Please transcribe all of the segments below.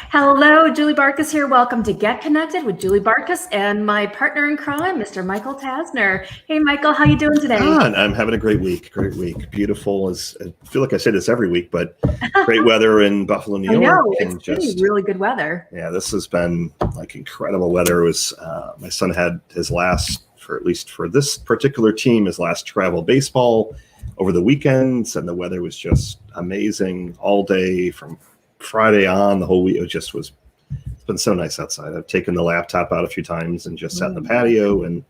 Hello, Julie Barkus here. Welcome to Get Connected with Julie Barkus and my partner in crime, Mr. Michael Tasner. Hey, Michael, how you doing today? I'm having a great week. Beautiful. I feel like I say this every week, but great weather in Buffalo, New York. I know, it's been really good weather. Yeah, this has been like incredible weather. It was my son had his last, at least for this particular team, his last travel baseball over the weekends, and the weather was just amazing all day from Friday on. The whole week it's been so nice outside. I've taken the laptop out a few times and just sat in the patio and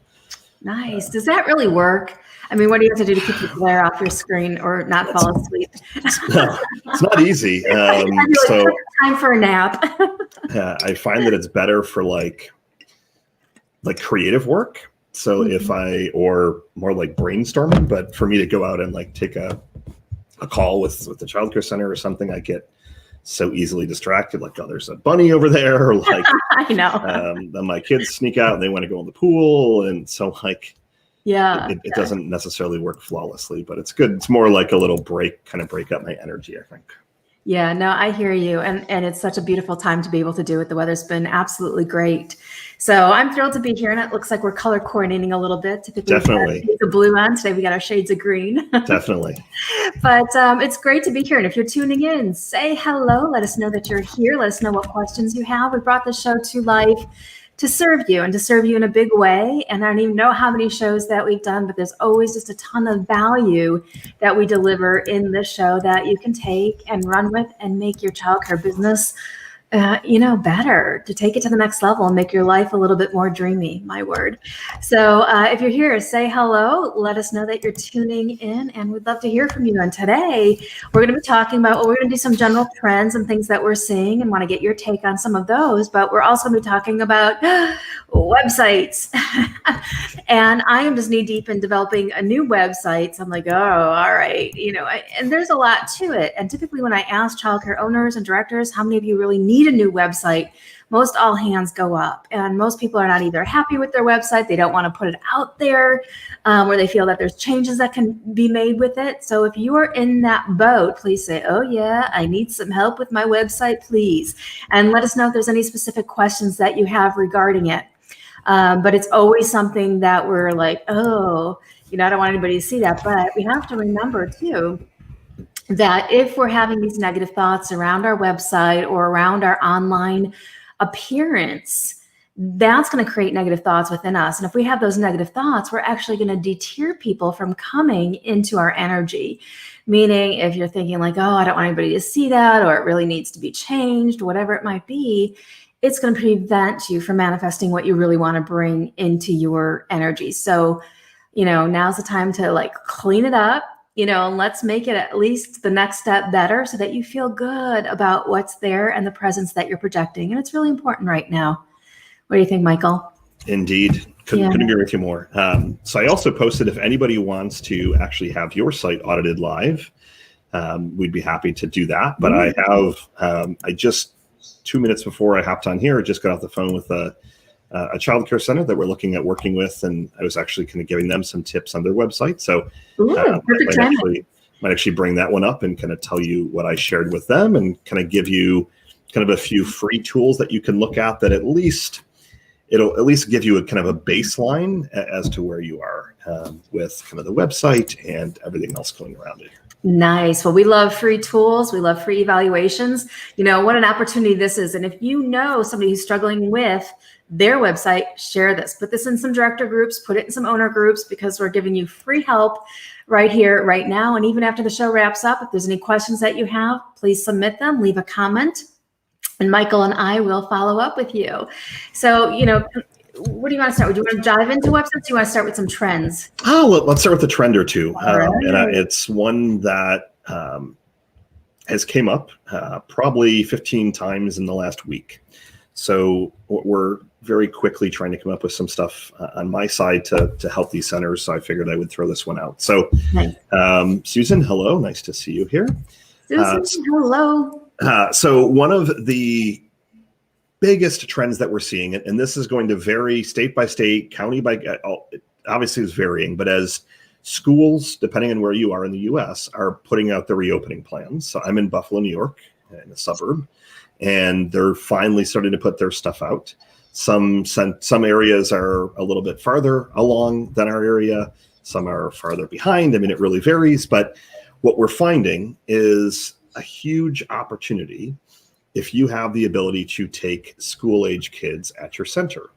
nice. Does that really work? I mean, what do you have to do to keep the glare off your screen or not fall asleep? It's not easy. So time for a nap. I find that it's better for like creative work. So or more like brainstorming, but for me to go out and like take a call with the childcare center or something, I get so easily distracted. Like, oh, there's a bunny over there. Or like, I know. Then my kids sneak out and they want to go in the pool. And so like, it doesn't necessarily work flawlessly, but it's good. It's more like a little break up my energy, I think. Yeah, no, I hear you. And it's such a beautiful time to be able to do it. The weather's been absolutely great. So I'm thrilled to be here. And it looks like we're color coordinating a little bit. Typically, definitely. We got the blue on. Today we got our shades of green. Definitely. But it's great to be here. And if you're tuning in, say hello. Let us know that you're here. Let us know what questions you have. We brought the show to life to serve you and to serve you in a big way. And I don't even know how many shows that we've done, but there's always just a ton of value that we deliver in this show that you can take and run with and make your childcare business better, to take it to the next level and make your life a little bit more dreamy, my word. So if you're here, say hello, let us know that you're tuning in, and we'd love to hear from you. And today we're going to be talking about, we're going to do some general trends and things that we're seeing and want to get your take on some of those, but we're also going to be talking about websites. And I am just knee deep in developing a new website. So I'm like, oh, all right. And there's a lot to it. And typically when I ask childcare owners and directors, how many of you really need a new website, most all hands go up. And most people are not either happy with their website, they don't want to put it out there, or they feel that there's changes that can be made with it. So if you are in that boat, please say, oh yeah, I need some help with my website, please. And let us know if there's any specific questions that you have regarding it. But it's always something that we're like, oh, I don't want anybody to see that. But we have to remember too, that if we're having these negative thoughts around our website or around our online appearance, that's going to create negative thoughts within us. And if we have those negative thoughts, we're actually going to deter people from coming into our energy. Meaning if you're thinking like, oh, I don't want anybody to see that, or it really needs to be changed, whatever it might be, it's going to prevent you from manifesting what you really want to bring into your energy. So, now's the time to like clean it up, and let's make it at least the next step better so that you feel good about what's there and the presence that you're projecting. And it's really important right now. What do you think, Michael? Indeed. Couldn't agree with you more. So I also posted, if anybody wants to actually have your site audited live, we'd be happy to do that. But I have, I just 2 minutes before I hopped on here, just got off the phone with a childcare center that we're looking at working with, and I was actually kind of giving them some tips on their website. So might actually bring that one up and kind of tell you what I shared with them, and kind of give you kind of a few free tools that you can look at that it'll at least give you a kind of a baseline as to where you are with kind of the website and everything else going around it. Nice. Well, we love free tools. We love free evaluations. What an opportunity this is. And if you know somebody who's struggling with their website, share this. Put this in some director groups, put it in some owner groups, because we're giving you free help right here, right now. And even after the show wraps up, if there's any questions that you have, please submit them, leave a comment, and Michael and I will follow up with you. So, what do you want to start with? Do you want to dive into websites? Do you want to start with some trends? Oh, well, let's start with a trend or two. Right. And it's one that has came up probably 15 times in the last week. So we're very quickly trying to come up with some stuff on my side to help these centers. So I figured I would throw this one out. So nice. Susan, hello. Nice to see you here. Susan, hello. So one of the biggest trends that we're seeing, and this is going to vary state by state, county by, obviously it's varying, but as schools, depending on where you are in the US, are putting out the reopening plans. So I'm in Buffalo, New York, in a suburb. and they're finally starting to put their stuff out. Some areas are a little bit farther along than our area. Some are farther behind. I mean, it really varies. But what we're finding is a huge opportunity if you have the ability to take school-age kids at your center.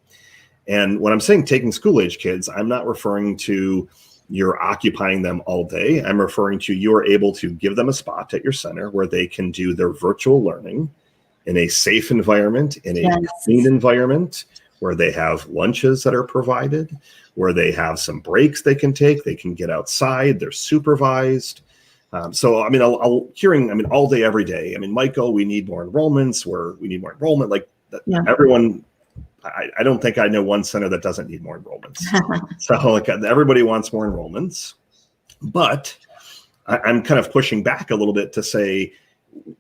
And when I'm saying taking school-age kids, I'm not referring to you're occupying them all day. I'm referring to you're able to give them a spot at your center where they can do their virtual learning in a safe environment, in a clean environment, where they have lunches that are provided, where they have some breaks they can take, they can get outside, they're supervised. So, I mean, all day, every day. I mean, Michael, we need more enrollments, we need more enrollment. Like everyone, I don't think I know one center that doesn't need more enrollments. So like everybody wants more enrollments, but I'm kind of pushing back a little bit to say,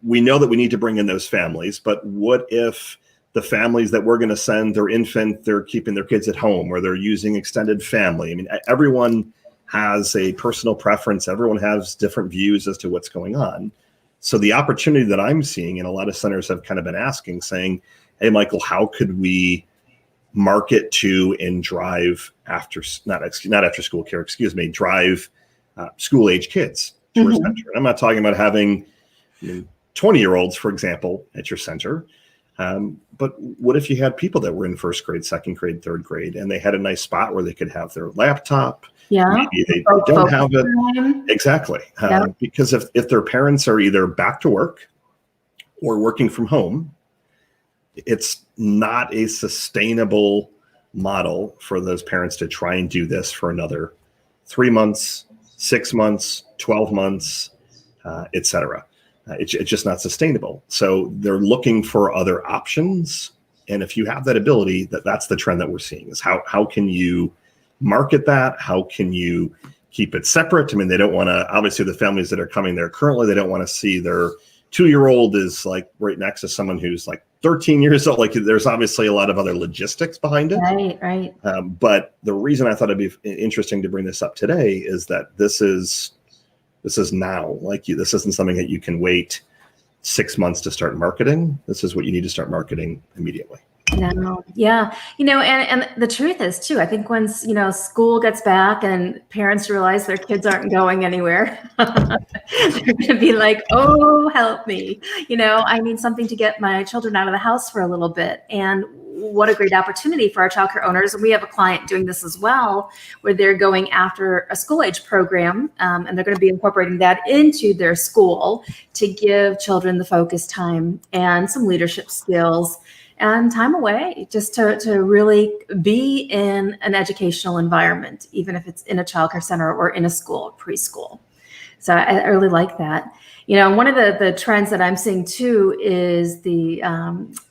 we know that we need to bring in those families, but what if the families that we're going to send their infant, they're keeping their kids at home, or they're using extended family? I mean, everyone has a personal preference. Everyone has different views as to what's going on. So the opportunity that I'm seeing, and a lot of centers have kind of been asking, saying, hey, Michael, how could we market to and drive not after school care, drive school-age kids to our center? I'm not talking about having 20-year-olds, for example, at your center. But what if you had people that were in first grade, second grade, third grade, and they had a nice spot where they could have their laptop? Maybe they don't have it. Exactly. Because if their parents are either back to work or working from home, it's not a sustainable model for those parents to try and do this for another 3 months, 6 months, 12 months, et cetera. It's just not sustainable. So they're looking for other options. And if you have that ability, that's the trend that we're seeing, is how can you market that? How can you keep it separate? I mean, they don't want to, obviously the families that are coming there currently, they don't want to see their 2-year-old is like right next to someone who's like 13 years old. Like there's obviously a lot of other logistics behind it. Right. But the reason I thought it'd be interesting to bring this up today is that this is now. Like this isn't something that you can wait 6 months to start marketing. This is what you need to start marketing immediately. No, yeah. And the truth is too, I think once, school gets back and parents realize their kids aren't going anywhere, they're going to be like, oh, help me. I need something to get my children out of the house for a little bit. And what a great opportunity for our childcare owners. And we have a client doing this as well, where they're going after a school age program, and they're going to be incorporating that into their school to give children the focus time and some leadership skills and time away, just to really be in an educational environment, even if it's in a childcare center or in a school, preschool. So I really like that. One of the trends that I'm seeing too is the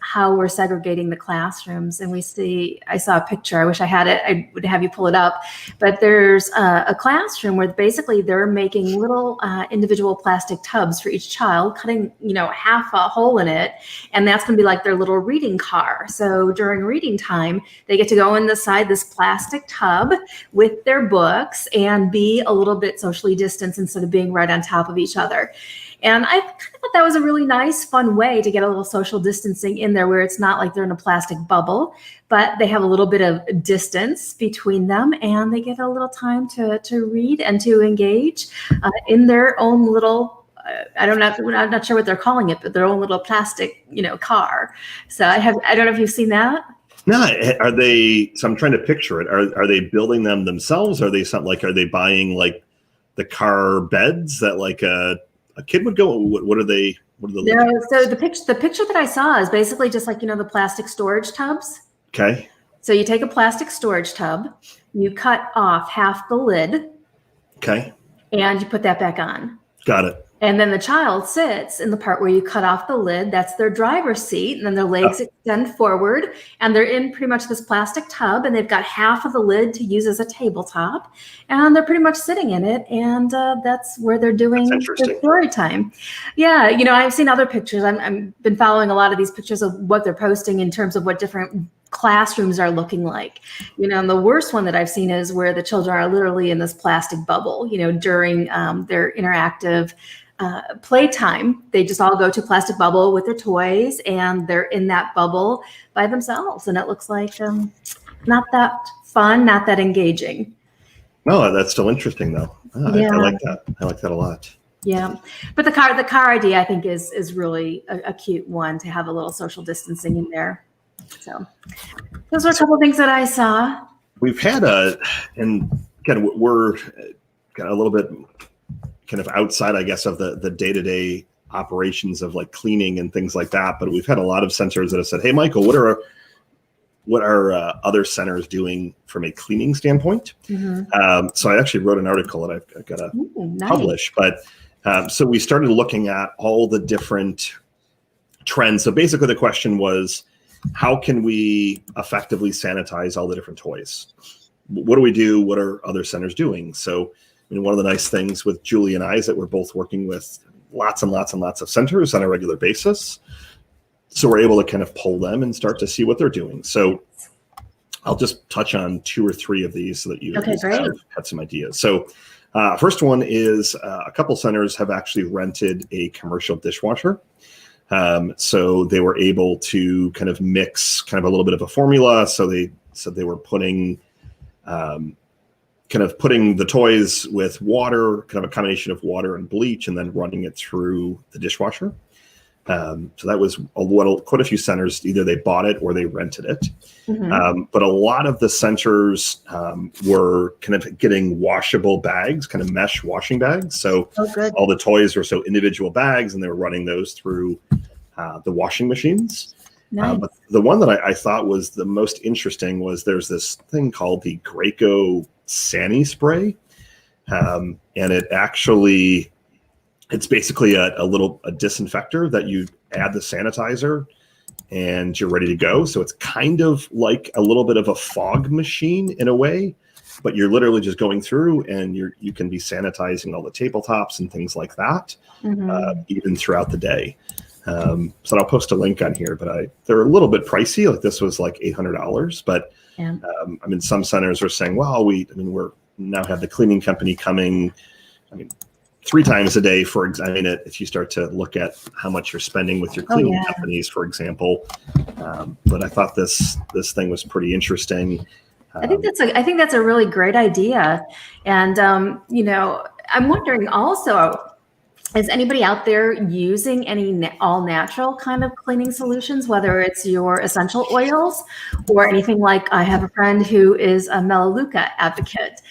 how we're segregating the classrooms. And I saw a picture, I wish I had it, I would have you pull it up, but there's a classroom where basically they're making little individual plastic tubs for each child, cutting, half a hole in it. And that's going to be like their little reading car. So during reading time, they get to go inside this plastic tub with their books and be a little bit socially distanced instead of being right on top of each other. And I kind of thought that was a really nice, fun way to get a little social distancing in there, where it's not like they're in a plastic bubble, but they have a little bit of distance between them, and they get a little time to read and to engage in their own little, I'm not sure what they're calling it, but their own little plastic, car. So I don't know if you've seen that. No, are they? So I'm trying to picture it. Are they building them themselves? Are they buying like the car beds that like a kid would go? What are they? No, so the picture that I saw is basically just like, the plastic storage tubs. Okay. So you take a plastic storage tub, you cut off half the lid. Okay. And you put that back on. Got it. And then the child sits in the part where you cut off the lid. That's their driver's seat. And then their legs extend forward, and they're in pretty much this plastic tub, and they've got half of the lid to use as a tabletop, and they're pretty much sitting in it. And that's where they're doing their story time. Yeah. I've seen other pictures. I've been following a lot of these pictures of what they're posting in terms of what different classrooms are looking like, and the worst one that I've seen is where the children are literally in this plastic bubble, during their interactive playtime. They just all go to a plastic bubble with their toys, and they're in that bubble by themselves. And it looks like not that fun, not that engaging. No, that's still interesting though. I like that. I like that a lot. Yeah, but the car idea I think is really a cute one, to have a little social distancing in there. So those are a couple of things that I saw. We've had and kind of we're kind of a little bit kind of outside, I guess, of the day-to-day operations of like cleaning and things like that. But we've had a lot of centers that have said, "Hey, Michael, what are other centers doing from a cleaning standpoint?" So I actually wrote an article that I've got to publish. But so we started looking at all the different trends. So basically the question was, how can we effectively sanitize all the different toys? What do we do? What are other centers doing? So one of the nice things with Julie and I is that we're both working with lots and lots and lots of centers on a regular basis. So we're able to kind of pull them and start to see what they're doing. So I'll just touch on 2 or 3 of these so that you have some ideas. So first one is a couple centers have actually rented a commercial dishwasher. So they were able to kind of mix kind of a little bit of a formula. So they said they were putting the toys with water, kind of a combination of water and bleach, and then running it through the dishwasher. So that was quite a few centers, either they bought it or they rented it. But a lot of the centers were kind of getting washable bags, kind of mesh washing bags. So all the toys were individual bags, and they were running those through the washing machines. Nice. But the one that I thought was the most interesting was there's this thing called the Graco Sani Spray. And it's basically a disinfector that you add the sanitizer and you're ready to go. So it's kind of like a little bit of a fog machine in a way, but you're literally just going through and you can be sanitizing all the tabletops and things like that, even throughout the day. So I'll post a link on here, but they're a little bit pricey. Like this was like $800, but some centers are saying, well, we're now have the cleaning company coming. 3 times a day for it. If you start to look at how much you're spending with your cleaning companies, for example. But I thought this thing was pretty interesting. I think that's a really great idea. And, I'm wondering also, is anybody out there using any all natural kind of cleaning solutions, whether it's your essential oils or anything like, I have a friend who is a Melaleuca advocate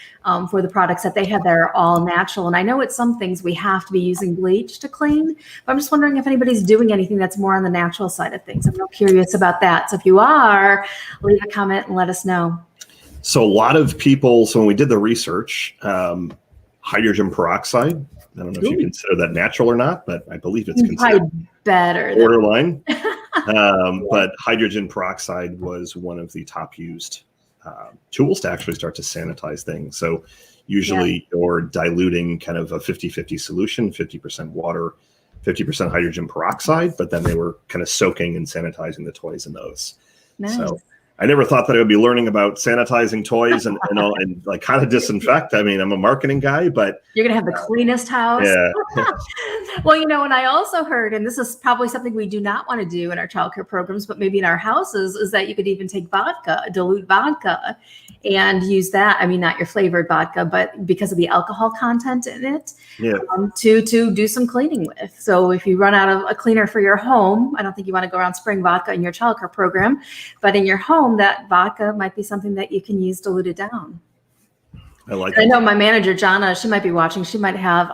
for the products that they have that are all natural. And I know it's some things we have to be using bleach to clean, but I'm just wondering if anybody's doing anything that's more on the natural side of things. I'm real curious about that. So if you are, leave a comment and let us know. So a lot of people, so when we did the research, hydrogen peroxide, I don't know if you consider that natural or not, but I believe it's considered better borderline. But hydrogen peroxide was one of the top used tools to actually start to sanitize things. So usually you're diluting kind of a 50-50 solution, 50% water, 50% hydrogen peroxide, but then they were kind of soaking and sanitizing the toys in those. Nice. So I never thought that I would be learning about sanitizing toys and like how to disinfect. I'm a marketing guy, but you're going to have the cleanest house. Yeah. Well, and I also heard, and this is probably something we do not want to do in our childcare programs, but maybe in our houses, is that you could even take dilute vodka and use that. Not your flavored vodka, but because of the alcohol content in it, to do some cleaning with. So if you run out of a cleaner for your home, I don't think you want to go around spraying vodka in your childcare program, but in your home, that vodka might be something that you can use diluted down. I know my manager, Jana, she might be watching. She might have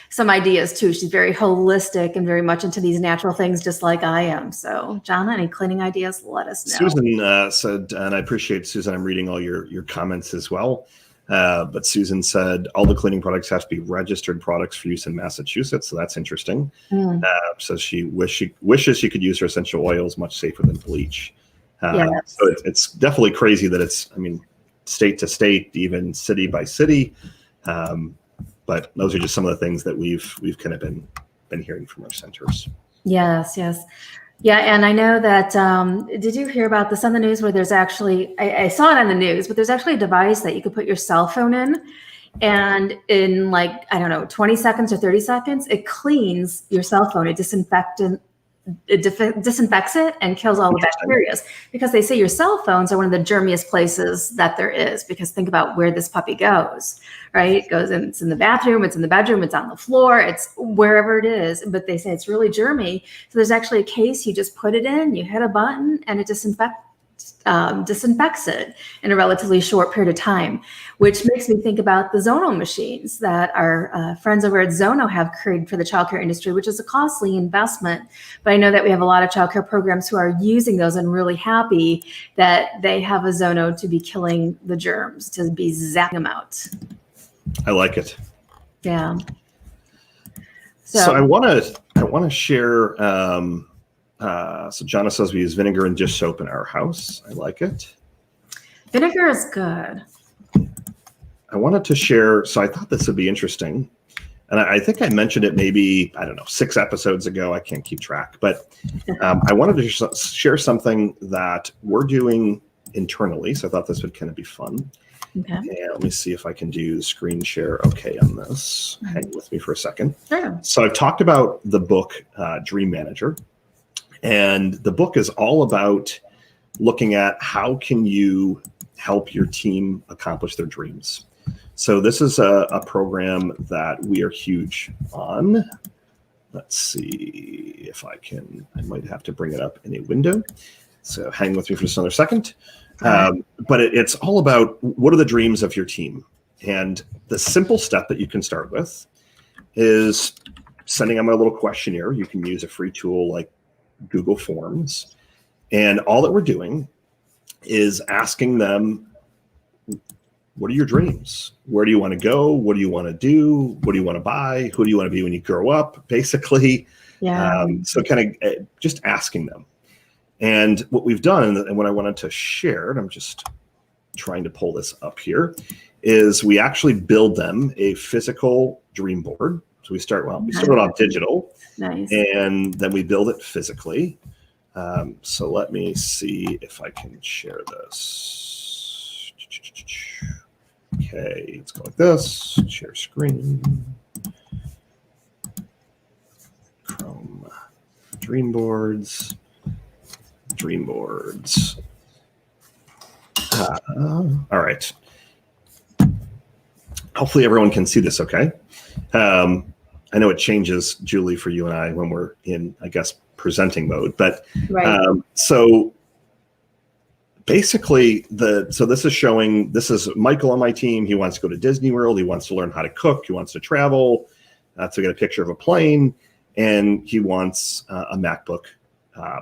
some ideas too. She's very holistic and very much into these natural things, just like I am. So Jana, any cleaning ideas, let us know. Susan said, and I appreciate, Susan, I'm reading all your comments as well. But Susan said, all the cleaning products have to be registered products for use in Massachusetts. So that's interesting. So she wishes she could use her essential oils much safer than bleach. Yes. So it's definitely crazy that it's, state to state, even city by city. But those are just some of the things that we've kind of been hearing from our centers. Yes. Yeah. And I know that, did you hear about this on the news where there's actually, I saw it on the news, but there's actually a device that you could put your cell phone in And in like, I don't know, 20 seconds or 30 seconds, it cleans your cell phone. It disinfects it and kills all the bacteria, because they say your cell phones are one of the germiest places that there is, because think about where this puppy goes, right? It goes in, it's in the bathroom, it's on the floor, it's wherever it is, but they say it's really germy. So there's actually a case, you just put it in, you hit a button, and it disinfects it in a relatively short period of time, which makes me think about the Zono machines that our friends over at Zono have created for the childcare industry, which is a costly investment. But I know that we have a lot of childcare programs who are using those and really happy that they have a Zono to be killing the germs, to be zapping them out. I like it. Yeah. So I want to share. So Jonna says we use vinegar and dish soap in our house. I like it. Vinegar is good. I wanted to share. So I thought this would be interesting. And I think I mentioned it maybe, I don't know, 6 episodes ago. I can't keep track. But I wanted to share something that we're doing internally. So I thought this would kind of be fun. Okay. And let me see if I can do screen share okay on this. Hang with me for a second. Sure. So I've talked about the book Dream Manager. And the book is all about looking at how can you help your team accomplish their dreams. So this is a program that we are huge on. Let's see if I might have to bring it up in a window. So hang with me for just another second. But it's all about what are the dreams of your team. And the simple step that you can start with is sending them a little questionnaire. You can use a free tool like Google Forms. And all that we're doing is asking them, what are your dreams? Where do you want to go? What do you want to do? What do you want to buy? Who do you want to be when you grow up? Basically. Yeah. So kind of just asking them. And what we've done, and what I wanted to share, and I'm just trying to pull this up here, is we actually build them a physical dream board. So we started off digital. Nice. And then we build it physically. So let me see if I can share this. Okay, let's go like this. Share screen. Chrome. Dream boards. All right. Hopefully everyone can see this okay. I know it changes, Julie, for you and I when we're in, I guess, presenting mode. But right. So basically, this is Michael on my team. He wants to go to Disney World. He wants to learn how to cook. He wants to travel. So we get a picture of a plane, and he wants a MacBook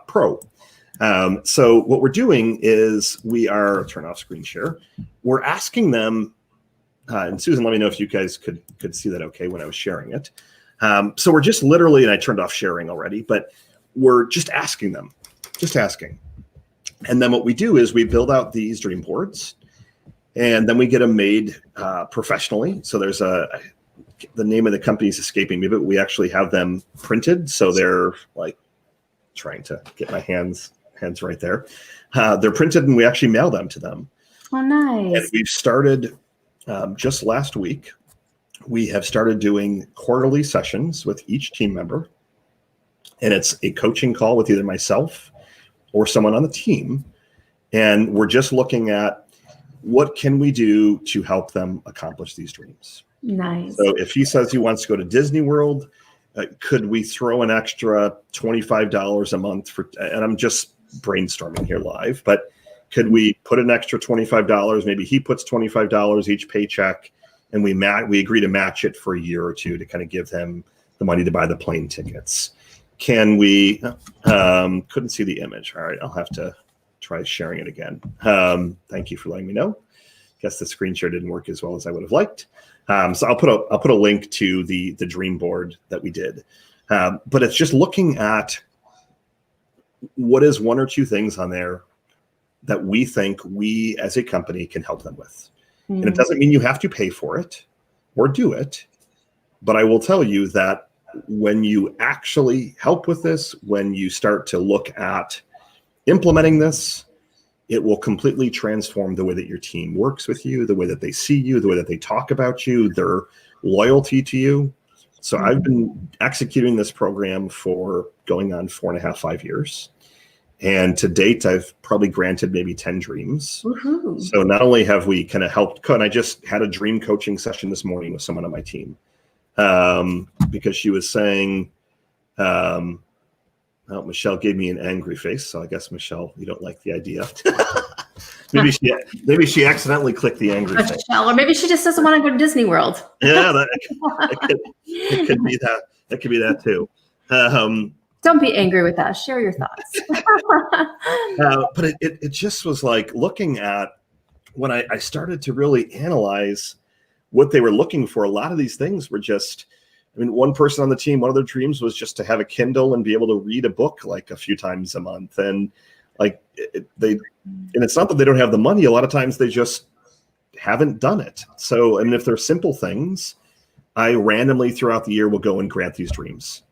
Pro. So what we're doing is turn off screen share. We're asking them, and Susan, let me know if you guys could see that okay when I was sharing it. So we're just literally, and I turned off sharing already, but we're just asking them, And then what we do is we build out these dream boards, and then we get them made professionally. So there's the name of the company is escaping me, but we actually have them printed. So they're like trying to get my hands right there. They're printed, and we actually mail them to them. Oh, nice. And we've started just last week. We have started doing quarterly sessions with each team member. And it's a coaching call with either myself or someone on the team. And we're just looking at what can we do to help them accomplish these dreams. Nice. So if he says he wants to go to Disney World, could we throw an extra $25 a month and I'm just brainstorming here live, but could we put an extra $25? Maybe he puts $25 each paycheck, and we agree to match it for a year or two to kind of give him the money to buy the plane tickets. Can we, couldn't see the image. All right, I'll have to try sharing it again. Thank you for letting me know. Guess the screen share didn't work as well as I would have liked. So I'll put a link to the dream board that we did. But it's just looking at what is one or two things on there that we think we as a company can help them with. And it doesn't mean you have to pay for it or do it. But I will tell you that when you actually help with this, when you start to look at implementing this, it will completely transform the way that your team works with you, the way that they see you, the way that they talk about you, their loyalty to you. So I've been executing this program for going on 4.5, 5 years. And to date, I've probably granted maybe 10 dreams. Woohoo. So not only have we kind of helped, and I just had a dream coaching session this morning with someone on my team because she was saying, well, Michelle gave me an angry face. So I guess, Michelle, you don't like the idea. maybe she accidentally clicked the angry face. Or maybe she just doesn't want to go to Disney World. Yeah, it could be that. That could be that too. Don't be angry with us. Share your thoughts. But it just was like looking at when I started to really analyze what they were looking for. A lot of these things were just, I mean, one person on the team, one of their dreams was just to have a Kindle and be able to read a book like a few times a month. And like and it's not that they don't have the money. A lot of times they just haven't done it. So, I mean, if they're simple things, I randomly throughout the year will go and grant these dreams.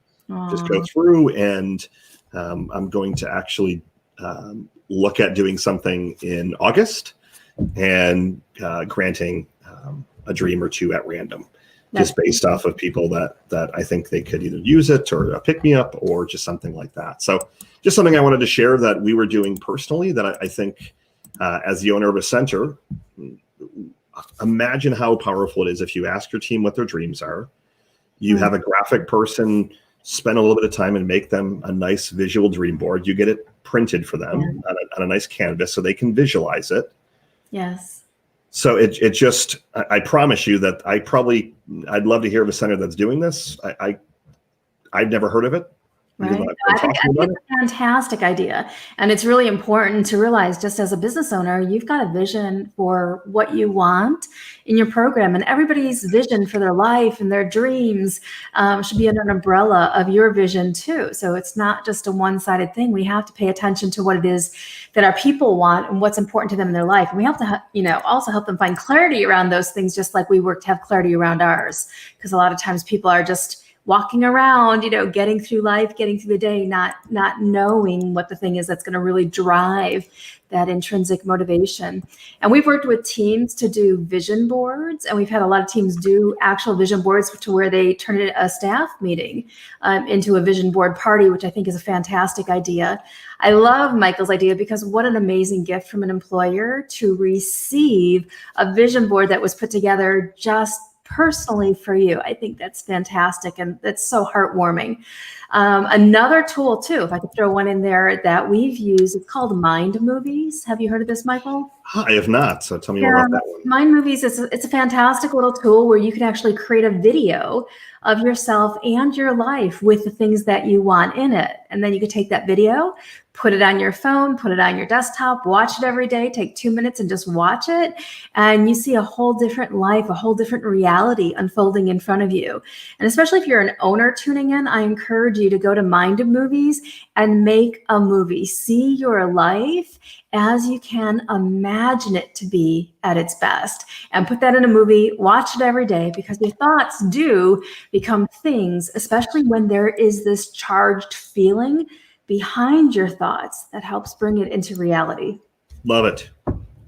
Just go through, and I'm going to actually look at doing something in August and granting a dream or two at random, just based off of people that I think they could either use it or a pick me up or just something like that. So just something I wanted to share that we were doing personally that I think as the owner of a center, imagine how powerful it is if you ask your team what their dreams are. You have a graphic person spend a little bit of time and make them a nice visual dream board. You get it printed for them on a nice canvas so they can visualize it. Yes. So it just, I promise you that I'd love to hear of a center that's doing this. I've never heard of it. Right. I think it's a fantastic idea. And it's really important to realize, just as a business owner, you've got a vision for what you want in your program, and everybody's vision for their life and their dreams should be under an umbrella of your vision too. So it's not just a one-sided thing. We have to pay attention to what it is that our people want and what's important to them in their life. And we have to, also help them find clarity around those things, just like we work to have clarity around ours. Because a lot of times people are just walking around, getting through life, getting through the day, not knowing what the thing is that's going to really drive that intrinsic motivation. And we've worked with teams to do vision boards, and we've had a lot of teams do actual vision boards to where they turn it a staff meeting into a vision board party, which I think is a fantastic idea. I love Michael's idea because what an amazing gift from an employer to receive a vision board that was put together just personally for you. I think that's fantastic, and that's so heartwarming. Another tool too, if I could throw one in there that we've used, it's called Mind Movies. Have you heard of this, Michael? I have not, so tell me more about that one. Mind Movies it's a fantastic little tool where you can actually create a video of yourself and your life with the things that you want in it. And then you could take that video, put it on your phone, put it on your desktop, watch it every day, take 2 minutes and just watch it. And you see a whole different life, a whole different reality unfolding in front of you. And especially if you're an owner tuning in, I encourage you to go to Mind Movies and make a movie. See your life as you can imagine it to be at its best, and put that in a movie. Watch it every day, because your thoughts do become things, especially when there is this charged feeling behind your thoughts that helps bring it into reality. Love it.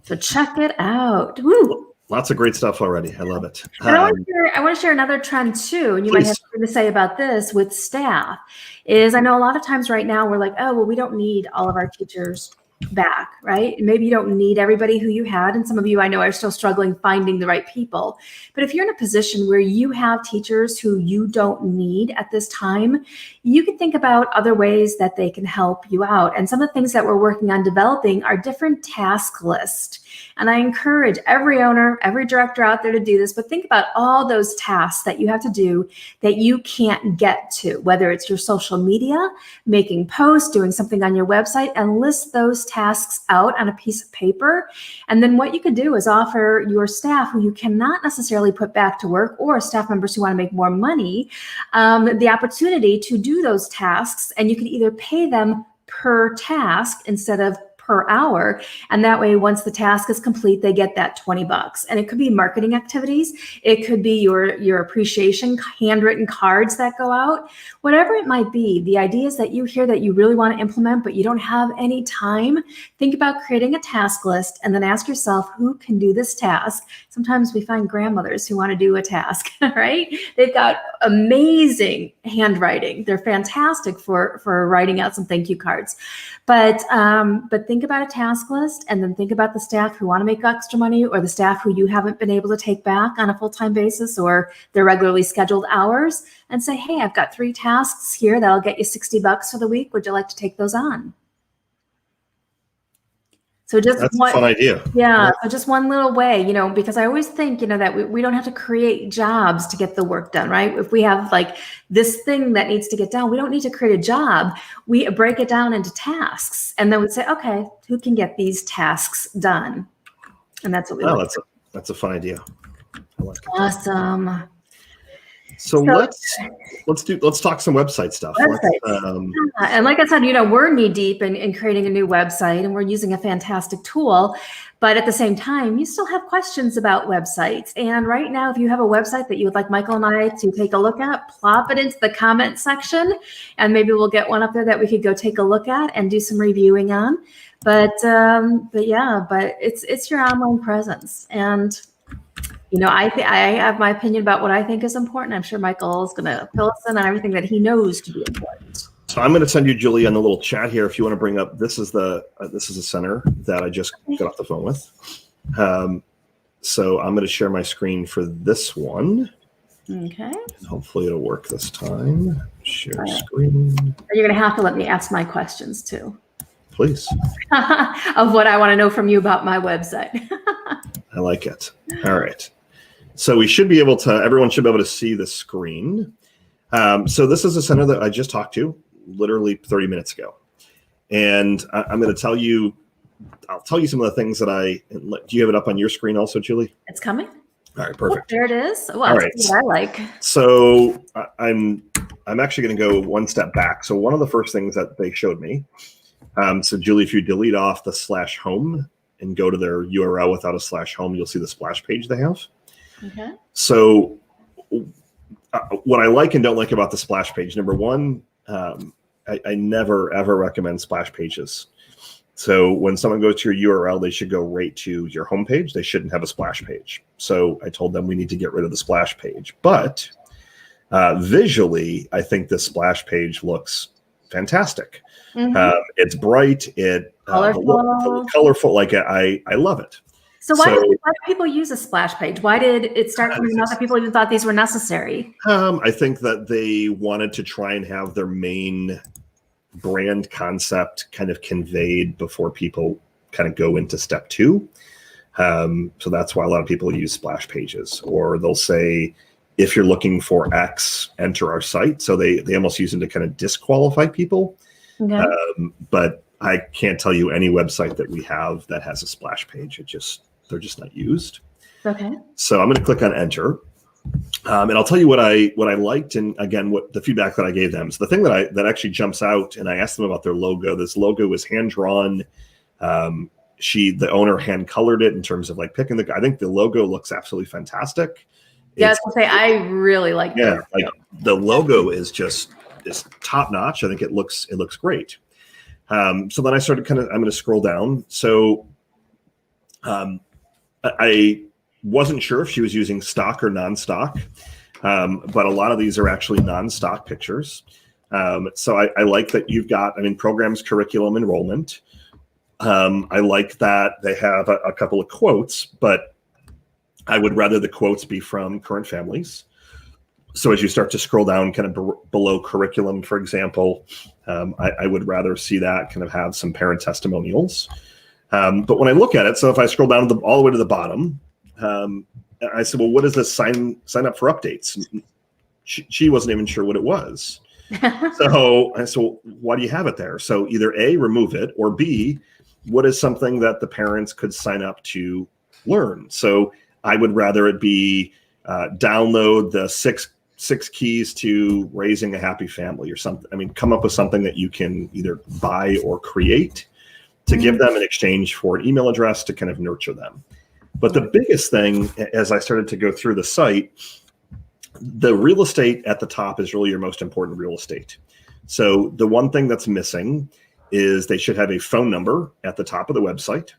So check it out. Woo. Lots of great stuff already. I love it. And I want to share another trend too, and you might have something to say about this with staff, is I know a lot of times right now we're like, oh, well, we don't need all of our teachers back, right? Maybe you don't need everybody who you had. And some of you I know are still struggling finding the right people. But if you're in a position where you have teachers who you don't need at this time, you can think about other ways that they can help you out. And some of the things that we're working on developing are different task lists. And I encourage every owner, every director out there to do this, but think about all those tasks that you have to do that you can't get to, whether it's your social media, making posts, doing something on your website, and list those tasks out on a piece of paper. And then what you could do is offer your staff who you cannot necessarily put back to work, or staff members who want to make more money, the opportunity to do those tasks. And you could either pay them per task instead of per hour. And that way, once the task is complete, they get that $20. And it could be marketing activities. It could be your appreciation handwritten cards that go out, whatever it might be. The idea is that you hear that you really want to implement, but you don't have any time. Think about creating a task list and then ask yourself, who can do this task? Sometimes we find grandmothers who want to do a task, right? They've got amazing handwriting. They're fantastic for writing out some thank you cards. But think about a task list, and then think about the staff who want to make extra money, or the staff who you haven't been able to take back on a full-time basis or their regularly scheduled hours, and say, hey, I've got 3 tasks here that'll get you $60 for the week. Would you like to take those on? So just that's a fun idea. Yeah. So just one little way, because I always think, that we don't have to create jobs to get the work done, right? If we have like this thing that needs to get done, we don't need to create a job. We break it down into tasks, and then we say, okay, who can get these tasks done? And that's what we do. That's a fun idea. I like it. Awesome. So let's talk some website stuff. And like I said, we're knee deep in creating a new website, and we're using a fantastic tool. But at the same time, you still have questions about websites. And right now, if you have a website that you would like Michael and I to take a look at, plop it into the comment section, and maybe we'll get one up there that we could go take a look at and do some reviewing on. But it's your online presence. And I have my opinion about what I think is important. I'm sure Michael is going to fill us in on everything that he knows to be important. So I'm going to send you, Julie, on the little chat here. If you want to bring up, this is a center that I just got off the phone with. So I'm going to share my screen for this one. Okay. And hopefully it'll work this time. Share screen. You're going to have to let me ask my questions too. Please. Of what I want to know from you about my website. I like it. All right. So everyone should be able to see the screen. So this is a center that I just talked to literally 30 minutes ago. And I'm going to tell you some of the things that do you have it up on your screen also, Julie? It's coming. All right, perfect. There it is. Well, all right. That's what I like. So I'm actually going to go one step back. So one of the first things that they showed me, so Julie, if you delete off the /home and go to their URL without a /home, you'll see the splash page they have. Okay. So what I like and don't like about the splash page, number one, I never, ever recommend splash pages. So when someone goes to your URL, they should go right to your homepage. They shouldn't have a splash page. So I told them we need to get rid of the splash page. But visually, I think this splash page looks fantastic. Mm-hmm. It's bright. Colorful. Like I love it. So why do people use a splash page? Why did it start coming out that people even thought these were necessary? I think that they wanted to try and have their main brand concept kind of conveyed before people kind of go into step 2. So that's why a lot of people use splash pages, or they'll say, if you're looking for X, enter our site. So they almost use them to kind of disqualify people. Okay. But I can't tell you any website that we have that has a splash page. They're just not used. Okay. So I'm going to click on enter. And I'll tell you what I liked, and again, what the feedback that I gave them. So the thing that actually jumps out, and I asked them about their logo. This logo was hand drawn. The owner hand colored it in terms of like picking I think the logo looks absolutely fantastic. Yeah, I really like that. Yeah, like the logo is top notch. I think it looks great. So then I started I'm going to scroll down. So I wasn't sure if she was using stock or non-stock, but a lot of these are actually non-stock pictures. So I like that you've got, programs, curriculum, enrollment. I like that they have a couple of quotes, but I would rather the quotes be from current families. So as you start to scroll down kind of below curriculum, for example, I would rather see that kind of have some parent testimonials. But when I look at it, so if I scroll down all the way to the bottom, I said, well, what is this sign up for updates? She wasn't even sure what it was. So I said, well, why do you have it there? So either A, remove it, or B, what is something that the parents could sign up to learn? So I would rather it be download the six keys to raising a happy family or something. Come up with something that you can either buy or create to give them in exchange for an email address to kind of nurture them. But the biggest thing, as I started to go through the site, the real estate at the top is really your most important real estate. So the one thing that's missing is they should have a phone number at the top of the website,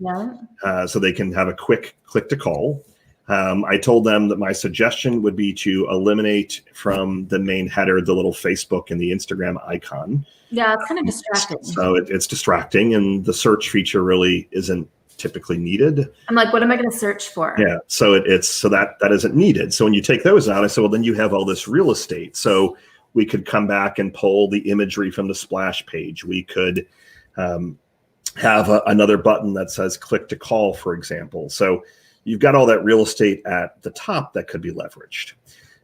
so they can have a quick click to call. I told them that my suggestion would be to eliminate from the main header the little Facebook and the Instagram icon. Yeah, it's kind of distracting. So it's distracting, and the search feature really isn't typically needed. I'm like, what am I going to search for? Yeah, so that isn't needed. So when you take those out, I said, well, then you have all this real estate. So we could come back and pull the imagery from the splash page. We could have another button that says click to call, for example. So you've got all that real estate at the top that could be leveraged.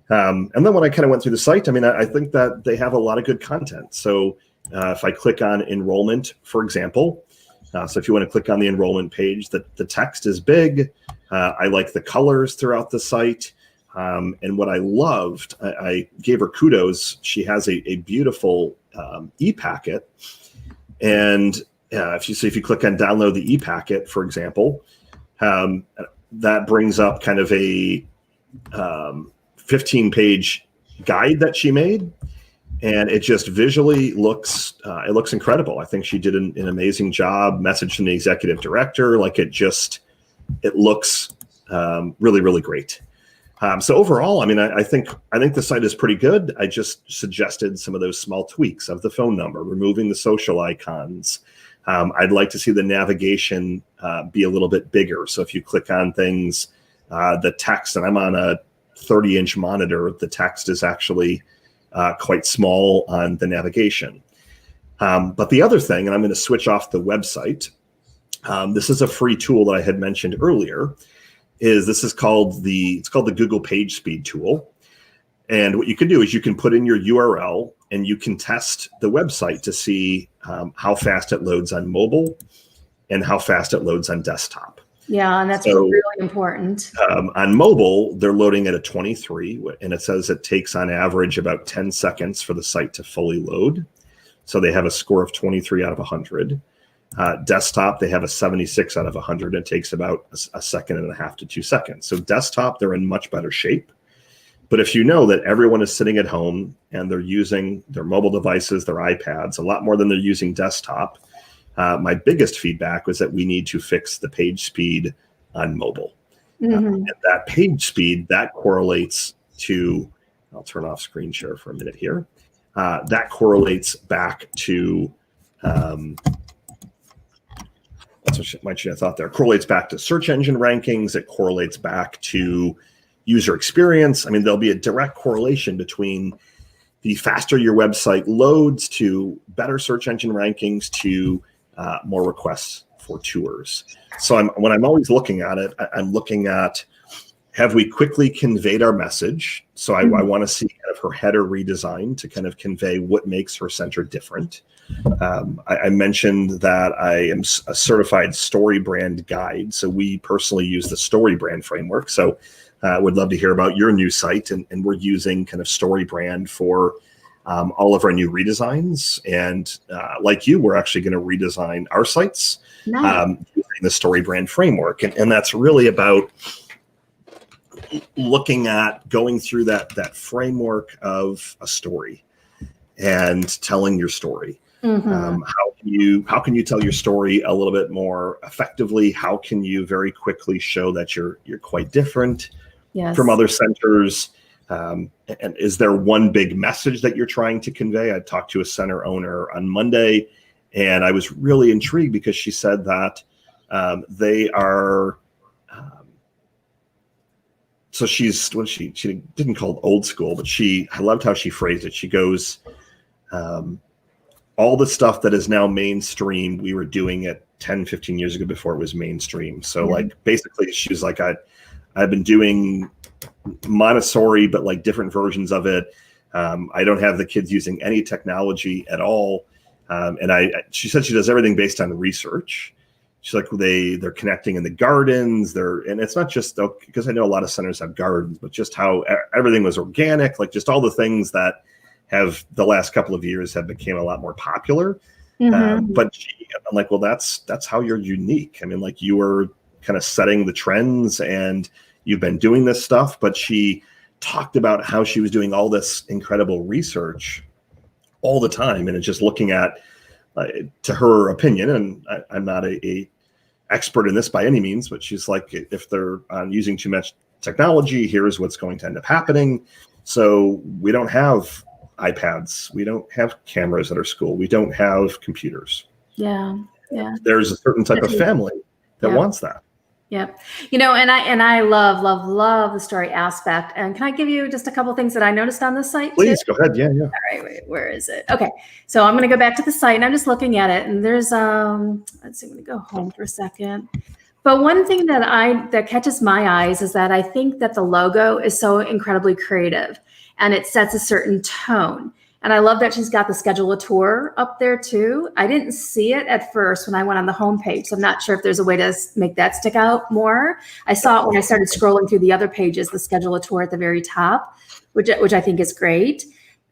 And then when I kind of went through the site, I mean, I think that they have a lot of good content. So if I click on enrollment, for example, so if you want to click on the enrollment page, the text is big. I like the colors throughout the site. And what I loved, I gave her kudos. She has a beautiful e-packet. And if you click on download the e-packet, for example, that brings up kind of a 15-page guide that she made. And it just visually looks incredible. I think she did an amazing job. Message from the executive director, like it looks really, really great. So overall, I mean, I think the site is pretty good. I just suggested some of those small tweaks of the phone number, removing the social icons. I'd like to see the navigation be a little bit bigger. So if you click on things, the text, and I'm on a 30-inch monitor, the text is actually quite small on the navigation. But the other thing, and I'm going to switch off the website, this is a free tool that I had mentioned earlier, it's called the Google Page Speed tool. And what you can do is you can put in your URL and you can test the website to see how fast it loads on mobile and how fast it loads on desktop. Yeah, and that's really important. On mobile, they're loading at a 23, and it says it takes on average about 10 seconds for the site to fully load. So they have a score of 23 out of 100. Desktop, they have a 76 out of 100. It takes about a second and a half to 2 seconds. So desktop, they're in much better shape. But if you know that everyone is sitting at home and they're using their mobile devices, their iPads, a lot more than they're using desktop, my biggest feedback was that we need to fix the page speed on mobile. And that page speed, that correlates to, I'll turn off screen share for a minute here. That correlates back to, that's what I should have thought there. Correlates back to search engine rankings. It correlates back to user experience. I mean, there'll be a direct correlation between the faster your website loads to better search engine rankings to more requests for tours. So when I'm always looking at it, I'm looking at, have we quickly conveyed our message? So I want to see kind of her header redesign to kind of convey what makes her center different. I mentioned that I am a certified StoryBrand guide. So we personally use the StoryBrand framework. So would love to hear about your new site. And we're using kind of StoryBrand for all of our new redesigns. And like you, we're actually going to redesign our sites using the StoryBrand framework. And that's really about looking at going through that framework of a story and telling your story. How can you tell your story a little bit more effectively? How can you very quickly show that you're quite different from other centers? And is there one big message that you're trying to convey? I talked to a center owner on Monday, and I was really intrigued because she said that they are. So she's she didn't call it old school, but I loved how she phrased it. She goes, all the stuff that is now mainstream, we were doing it 10, 15 years ago before it was mainstream. So like basically she's like, I've been doing Montessori, but like different versions of it. I don't have the kids using any technology at all. And she said she does everything based on research. She's like, they're connecting in the gardens. And it's not just because I know a lot of centers have gardens, but just how everything was organic, like just all the things that have the last couple of years have become a lot more popular. But I'm like, well, that's how you're unique. I mean, like, you are kind of setting the trends and you've been doing this stuff. But she talked about how she was doing all this incredible research all the time. And it's just looking at, to her opinion, and I'm not a expert in this by any means, but she's like, if they're using too much technology, here's what's going to end up happening. So we don't have iPads. We don't have cameras at our school. We don't have computers. Yeah. There's a certain type of family that wants that. Yep. And I love the story aspect. And can I give you just a couple of things that I noticed on the site? Please go ahead. Yeah. All right, wait, where is it? Okay. So I'm going to go back to the site and I'm just looking at it, and there's let's see, I'm going to go home for a second. But one thing that catches my eyes is that I think that the logo is so incredibly creative and it sets a certain tone. And I love that she's got the schedule a tour up there too. I didn't see it at first when I went on the homepage, so I'm not sure if there's a way to make that stick out more. I saw it when I started scrolling through the other pages, the schedule a tour at the very top, which I think is great.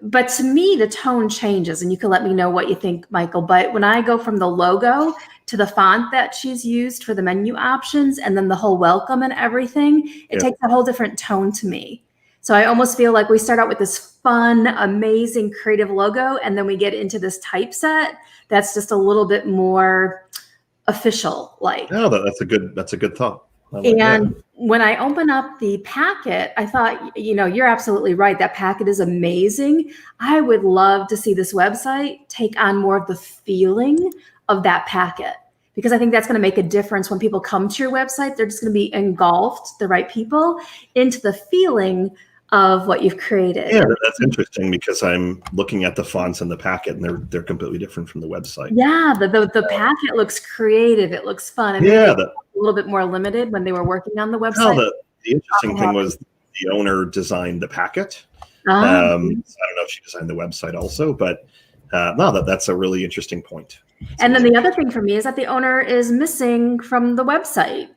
But to me, the tone changes, and you can let me know what you think, Michael. But when I go from the logo to the font that she's used for the menu options, and then the whole welcome and everything, it takes a whole different tone to me. So I almost feel like we start out with this fun, amazing, creative logo, and then we get into this typeset that's just a little bit more official. Like, oh, that's a good thought. And when I open up the packet, I thought, you're absolutely right. That packet is amazing. I would love to see this website take on more of the feeling of that packet, because I think that's going to make a difference when people come to your website. They're just going to be engulfed, the right people, into the feeling of what you've created. Yeah, that's interesting, because I'm looking at the fonts in the packet and they're completely different from the website. Yeah, the packet looks creative. It looks fun. And a little bit more limited when they were working on the website. No, the interesting thing was the owner designed the packet. I don't know if she designed the website also, but that's a really interesting point. And then the other thing for me is that the owner is missing from the website.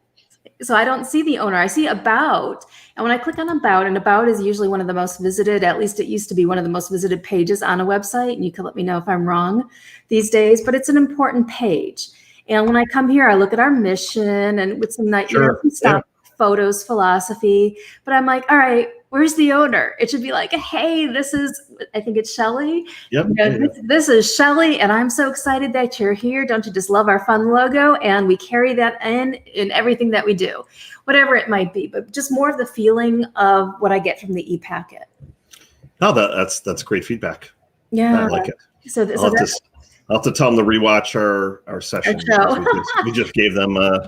So I don't see the owner. I see about. And when I click on about, and about is usually one of the most visited, at least it used to be one of the most visited pages on a website. And you can let me know if I'm wrong these days, but it's an important page. And when I come here, I look at our mission and with some stock photos, philosophy, but I'm like, all right, where's the owner? It should be like, hey, I think it's Shelly. Yep. This is Shelly, and I'm so excited that you're here. Don't you just love our fun logo? And we carry that in everything that we do, whatever it might be, but just more of the feeling of what I get from the e-packet. Oh, that's great feedback. Yeah. I like it. I'll have to tell them to rewatch our session. We just gave them a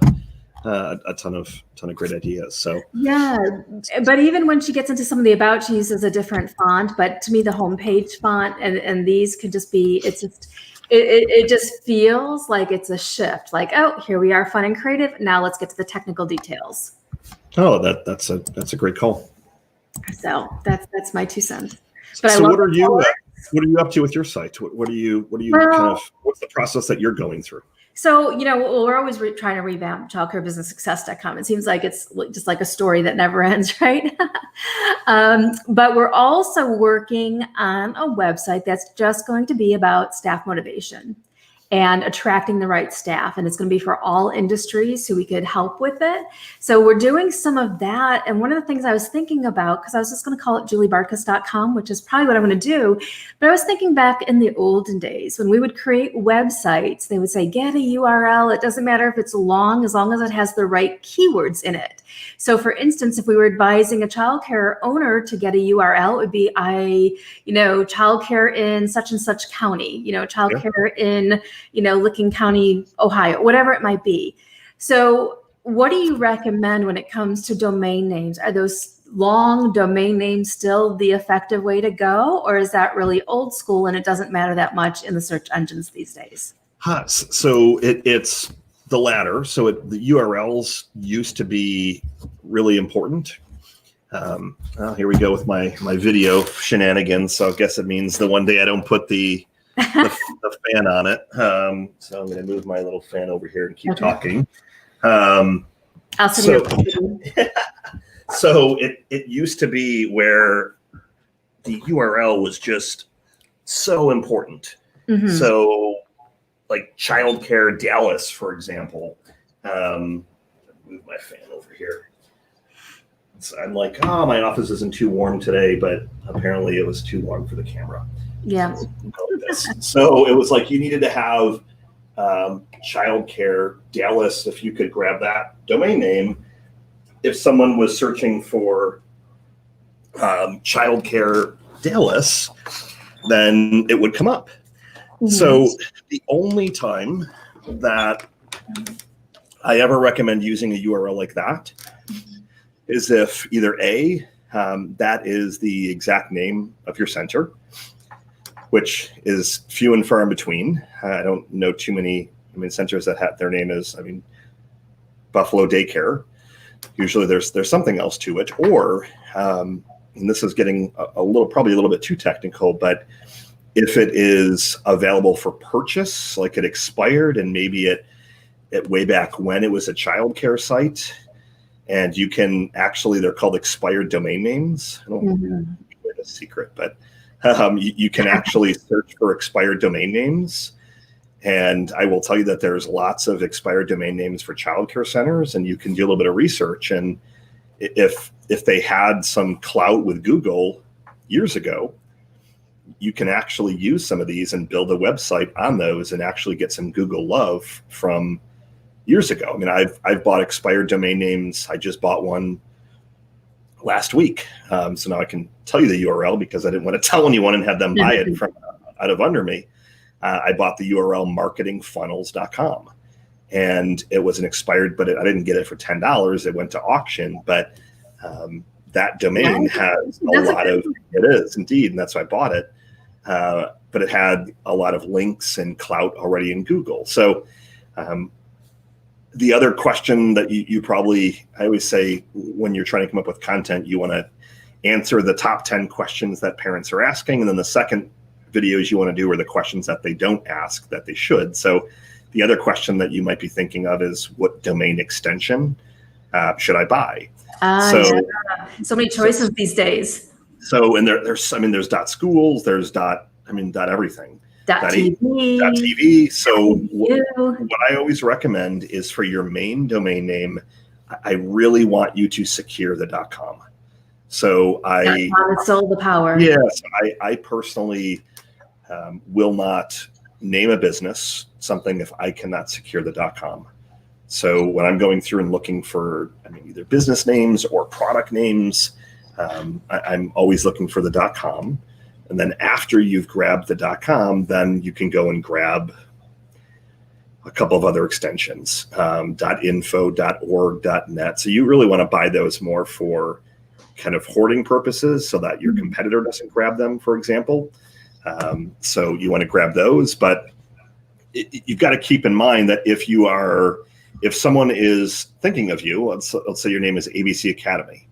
ton of great ideas. So yeah, but even when she gets into some of the about, she uses a different font. But to me, the homepage font and these could just be. It just feels like it's a shift. Like, oh, here we are, fun and creative. Now let's get to the technical details. Oh, that's a great call. So that's my 2 cents. But so what are you up to with your site? What are you what's the process that you're going through? So, we're always trying to revamp childcarebusinesssuccess.com. It seems like it's just like a story that never ends, right? But we're also working on a website that's just going to be about staff motivation and attracting the right staff. And it's going to be for all industries, so we could help with it. So we're doing some of that. And one of the things I was thinking about, because I was just going to call it juliebarkas.com, which is probably what I'm going to do. But I was thinking back in the olden days when we would create websites, they would say, get a URL. It doesn't matter if it's long as it has the right keywords in it. So for instance, if we were advising a childcare owner to get a URL, it would be, childcare in such and such county, childcare in, Licking County, Ohio, whatever it might be. So what do you recommend when it comes to domain names? Are those long domain names still the effective way to go? Or is that really old school and it doesn't matter that much in the search engines these days? So it's the latter. So the URLs used to be really important. Here we go with my video shenanigans. So I guess it means the one day I don't put the fan on it. So I'm going to move my little fan over here and keep talking. I'll sit here. So it used to be where the URL was just so important. Mm-hmm. So like childcare Dallas, for example. Move my fan over here. So I'm like, oh, my office isn't too warm today, but apparently it was too warm for the camera. Yeah. So it was like you needed to have childcare Dallas, if you could grab that domain name. If someone was searching for childcare Dallas, then it would come up. Mm-hmm. So the only time that I ever recommend using a URL like that is if either A, that is the exact name of your center, which is few and far in between. I don't know too many, centers that have their name is, Buffalo Daycare. Usually there's something else to it, or, and this is getting probably a little bit too technical, but if it is available for purchase, like it expired and maybe it way back when it was a childcare site, and you can actually, they're called expired domain names. I don't know if it's a secret, but you can actually search for expired domain names. And I will tell you that there's lots of expired domain names for childcare centers, and you can do a little bit of research. And if they had some clout with Google years ago, you can actually use some of these and build a website on those and actually get some Google love from years ago. I've bought expired domain names. I just bought one last week. So now I can tell you the URL because I didn't want to tell anyone and have them buy it from out of under me. I bought the URL marketingfunnels.com, and it was an expired, but I didn't get it for $10. It went to auction, but that domain has a lot of, it is indeed, and that's why I bought it. But it had a lot of links and clout already in Google. So the other question that you probably, I always say when you're trying to come up with content, you want to answer the top 10 questions that parents are asking. And then the second videos you want to do are the questions that they don't ask that they should. So the other question that you might be thinking of is, what domain extension should I buy? So many choices these days. So, and there's .schools, there's everything. .tv. So what I always recommend is for your main domain name, I really want you to secure the .com. So it's all the power. Yes, I personally will not name a business something if I cannot secure the .com. So when I'm going through and looking for either business names or product names, I'm always looking for the .com. And then after you've grabbed the .com, then you can go and grab a couple of other extensions, .info, .org, .net. So you really want to buy those more for kind of hoarding purposes so that your competitor doesn't grab them, for example. So you want to grab those, but you've got to keep in mind that if someone is thinking of you, let's say your name is ABC Academy,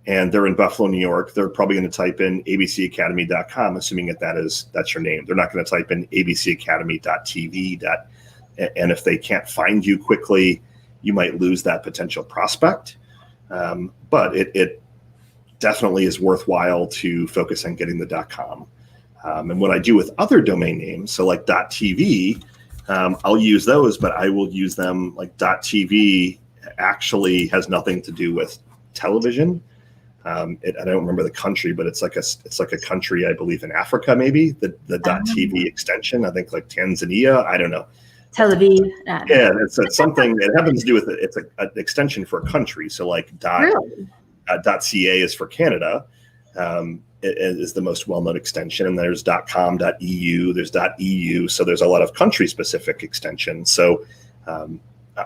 and they're in Buffalo, New York, they're probably going to type in abcacademy.com, assuming that's your name. They're not going to type in abcacademy.tv. And if they can't find you quickly, you might lose that potential prospect. But it definitely is worthwhile to focus on getting the .com. And what I do with other domain names, so like .tv, I'll use those, but I will use them like .tv actually has nothing to do with television. I don't remember the country, but it's like a country, I believe, in Africa, maybe the .tv extension. I think like Tanzania. I don't know. Tel Aviv. Yeah, it's something. It happens to do with it. It's an extension for a country. So like Really? .ca is for Canada. It is the most well-known extension, and there's .com, .eu, there's .eu. So there's a lot of country-specific extensions. So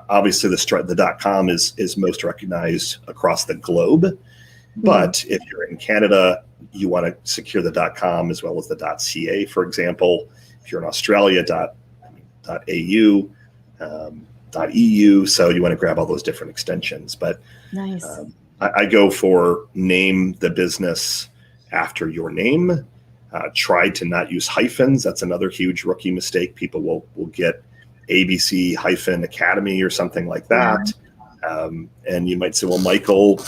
obviously the .com is most recognized across the globe. But if you're in Canada, you want to secure the .com as well as the .ca, for example. If you're in Australia, .au, .eu. So you want to grab all those different extensions. But nice. I go for name the business after your name. Try to not use hyphens. That's another huge rookie mistake. People will get ABC Academy or something like that. And you might say, well, Michael,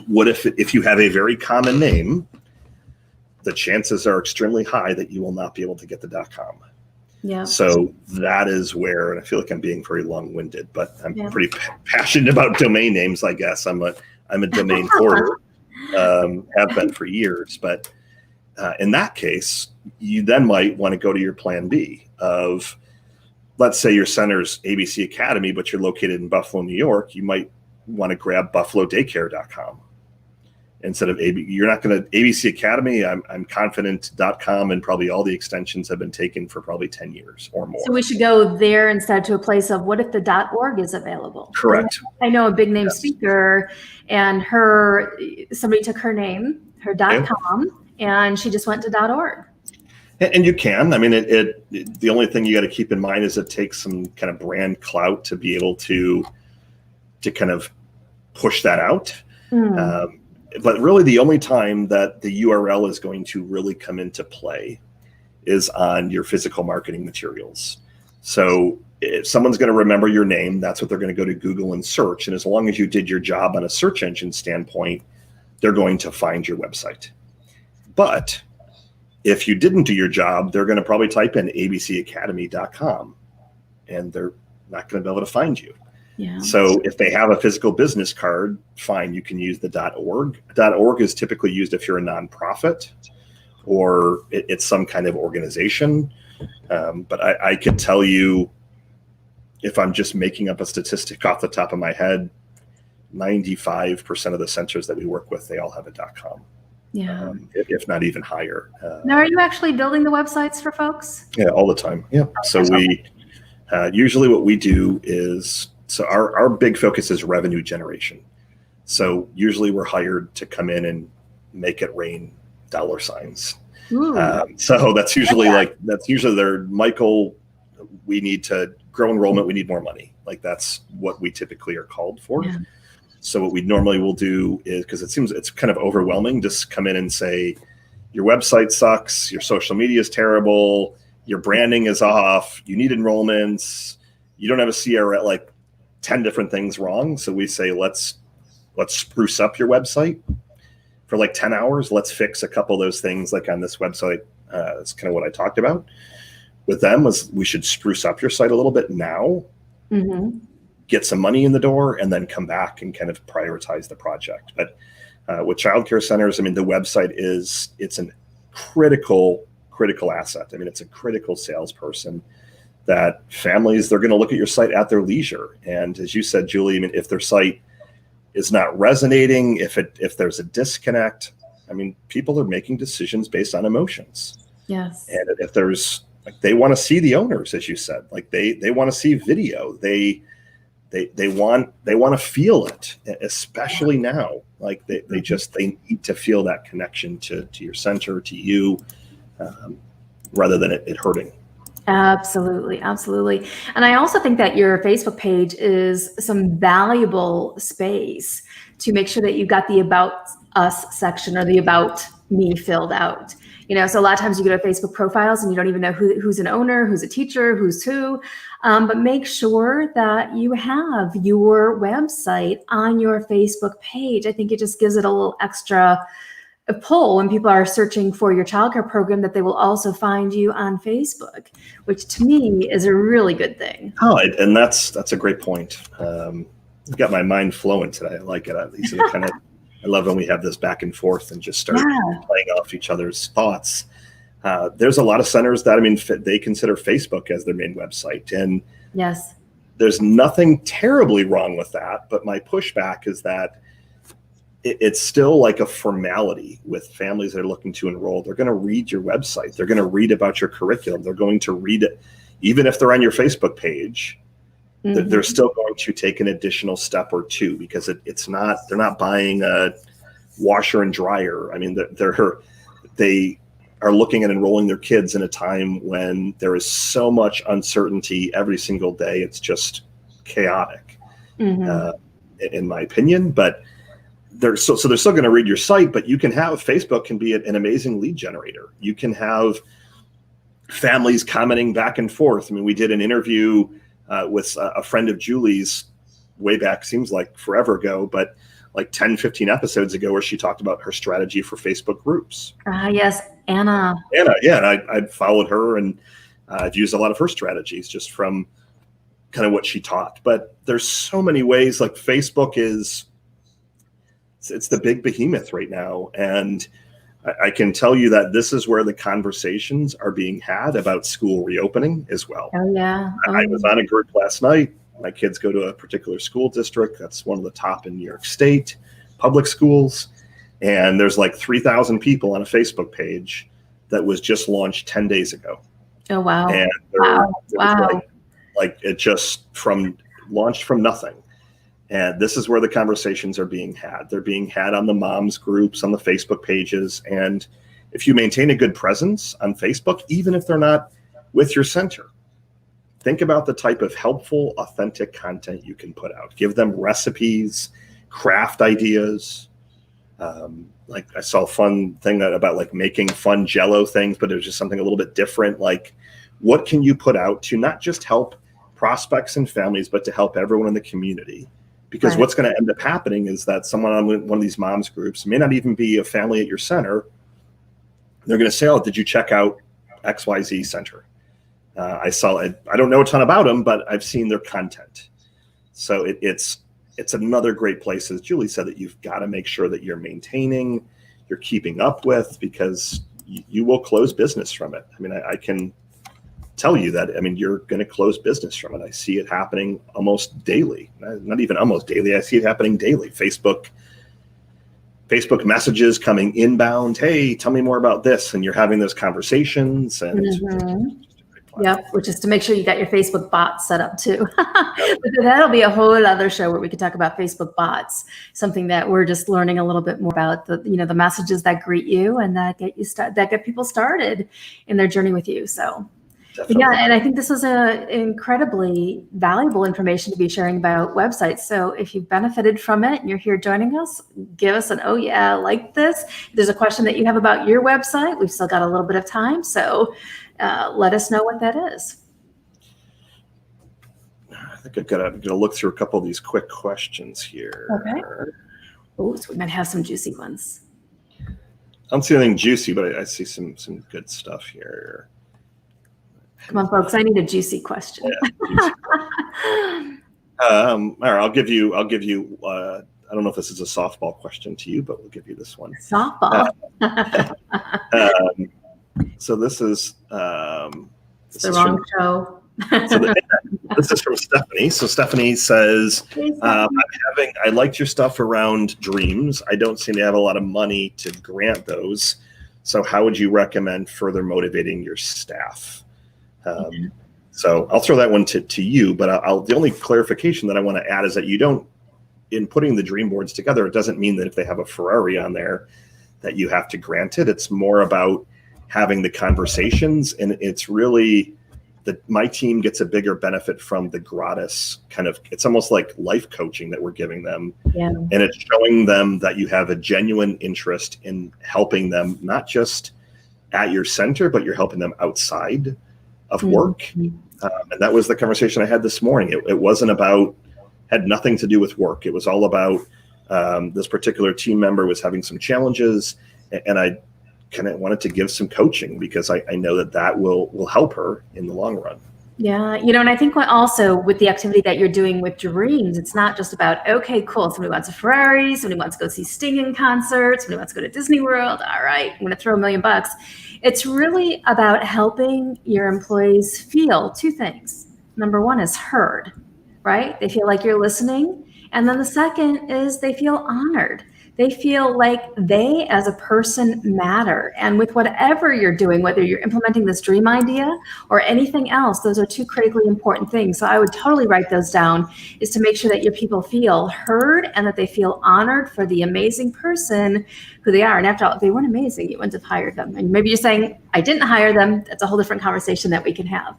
what if you have a very common name, the chances are extremely high that you will not be able to get the .com. Yeah. So that is where, and I feel like I'm being very long-winded, but I'm pretty passionate about domain names, I guess. I'm a domain hoarder, have been for years. But in that case, you then might want to go to your plan B of, let's say your center's ABC Academy, but you're located in Buffalo, New York. You might want to grab buffalodaycare.com. Instead of you're not going to ABC Academy. I'm confident.com, and probably all the extensions have been taken for probably 10 years or more. So we should go there instead to a place of, what if the .org is available? Correct. I know a big name speaker, and somebody took her name, her .com, and she just went to .org. And you can. I mean, the only thing you got to keep in mind is it takes some kind of brand clout to be able to kind of push that out. But really, the only time that the URL is going to really come into play is on your physical marketing materials. So if someone's going to remember your name, that's what they're going to go to Google and search. And as long as you did your job on a search engine standpoint, they're going to find your website. But if you didn't do your job, they're going to probably type in abcacademy.com, and they're not going to be able to find you. Yeah. So if they have a physical business card, fine, you can use the .org. .org is typically used if you're a nonprofit or it's some kind of organization. But I could tell you, if I'm just making up a statistic off the top of my head, 95% of the centers that we work with, they all have a .com. Yeah. If not even higher. Now, are you actually building the websites for folks? Yeah, all the time. Yeah. So we usually what we do is, so our big focus is revenue generation. So usually we're hired to come in and make it rain dollar signs. So that's usually their, Michael, we need to grow enrollment. We need more money. Like that's what we typically are called for. Yeah. So what we normally will do is, because it seems it's kind of overwhelming, just come in and say, your website sucks, your social media is terrible, your branding is off, you need enrollments, you don't have a CRM, like 10 different things wrong. So we say, let's spruce up your website for like 10 hours. Let's fix a couple of those things, like on this website. That's kind of what I talked about with them, was we should spruce up your site a little bit now, get some money in the door, and then come back and kind of prioritize the project. But with childcare centers, I mean, the website it's a critical asset. I mean, it's a critical salesperson that families, they're going to look at your site at their leisure. And as you said, Julie, I mean, if their site is not resonating, if there's a disconnect, I mean, people are making decisions based on emotions. Yes. And if there's, like, they want to see the owners, as you said, like they want to see video. They want to feel it, especially now. Like they need to feel that connection to your center, to you, rather than it hurting. Absolutely. Absolutely. And I also think that your Facebook page is some valuable space to make sure that you got the About Us section or the About Me filled out. So a lot of times you go to Facebook profiles and you don't even know who's an owner, who's a teacher, who's who. But make sure that you have your website on your Facebook page. I think it just gives it a little extra pull when people are searching for your childcare program, that they will also find you on Facebook, which to me is a really good thing. Oh, and that's a great point. I've got my mind flowing today. I like it. I love when we have this back and forth and just start playing off each other's thoughts. There's a lot of centers that, I mean, they consider Facebook as their main website. And yes, there's nothing terribly wrong with that. But my pushback is that it's still like a formality with families that are looking to enroll. They're going to read your website. They're going to read about your curriculum. They're going to read it. Even if they're on your Facebook page, they're still going to take an additional step or two, because they're not buying a washer and dryer. I mean, they are looking at enrolling their kids in a time when there is so much uncertainty every single day. It's just chaotic, in my opinion. But they're still going to read your site. But you can have Facebook can be an amazing lead generator. You can have families commenting back and forth. I mean, we did an interview with a friend of Julie's way back, seems like forever ago, but like 10, 15 episodes ago, where she talked about her strategy for Facebook groups. Yes, Anna. Yeah. And I followed her, and I've used a lot of her strategies just from kind of what she taught. But there's so many ways. Like Facebook it's the big behemoth right now. And I can tell you that this is where the conversations are being had about school reopening as well. Oh, yeah. I was on a group last night. My kids go to a particular school district that's one of the top in New York State public schools. And there's like 3,000 people on a Facebook page that was just launched 10 days ago. Oh, wow. And Wow. Like it just launched from nothing. And this is where the conversations are being had. They're being had on the moms groups, on the Facebook pages. And if you maintain a good presence on Facebook, even if they're not with your center, think about the type of helpful, authentic content you can put out. Give them recipes, craft ideas. Like I saw a fun thing about like making fun Jell-O things, but it was just something a little bit different. Like, what can you put out to not just help prospects and families, but to help everyone in the community? Because Right. what's going to end up happening is that someone on one of these moms groups may not even be a family at your center. They're going to say, "Oh, did you check out XYZ Center?" I don't know a ton about them, but I've seen their content. So it's another great place, as Julie said, that you've got to make sure that you're maintaining, you're keeping up with, because you will close business from it. I mean, I can tell you that. I mean, you're going to close business from it. I see it happening almost daily. Not even almost daily. I see it happening daily. Facebook messages coming inbound. Hey, tell me more about this. And you're having those conversations. And Mhm. Yep, which is to make sure you got your Facebook bots set up too. That'll be a whole other show where we could talk about Facebook bots, something that we're just learning a little bit more about, the messages that greet you and that get people started in their journey with you. So Definitely. yeah, and I think this was a incredibly valuable information to be sharing about websites. So if you've benefited from it and you're here joining us, give us an, oh yeah, I like this. If there's a question that you have about your website, we've still got a little bit of time. So let us know what that is. I think I'm gonna look through a couple of these quick questions here. Okay. Oh, so we might have some juicy ones. I don't see anything juicy, but I see some good stuff here. Come on, folks. I need a juicy question. Yeah, all right, I'll give you. I don't know if this is a softball question to you, but we'll give you this one. Softball. So this is It's the wrong show. This is from Stephanie. So Stephanie says, I liked your stuff around dreams. I don't seem to have a lot of money to grant those. So how would you recommend further motivating your staff? So I'll throw that one to you, but the only clarification that I want to add is that you don't, in putting the dream boards together, it doesn't mean that if they have a Ferrari on there that you have to grant it. It's more about having the conversations, and it's really that my team gets a bigger benefit from the gratis kind of, it's almost like life coaching that we're giving them. Yeah. And it's showing them that you have a genuine interest in helping them, not just at your center, but you're helping them outside of work. Mm-hmm. And that was the conversation I had this morning. It wasn't had nothing to do with work. It was all about this particular team member was having some challenges, and I kind of wanted to give some coaching because I know that will help her in the long run. Yeah, and I think also with the activity that you're doing with dreams, it's not just about, okay, cool, somebody wants a Ferrari, somebody wants to go see Sting in concert, somebody wants to go to Disney World, all right, I'm going to throw $1 million. It's really about helping your employees feel two things. Number one is heard, right? They feel like you're listening. And then the second is they feel honored. They feel like they as a person matter. And with whatever you're doing, whether you're implementing this dream idea or anything else, those are two critically important things. So I would totally write those down, is to make sure that your people feel heard and that they feel honored for the amazing person who they are. And after all, if they weren't amazing, you wouldn't have hired them. And maybe you're saying, I didn't hire them. That's a whole different conversation that we can have.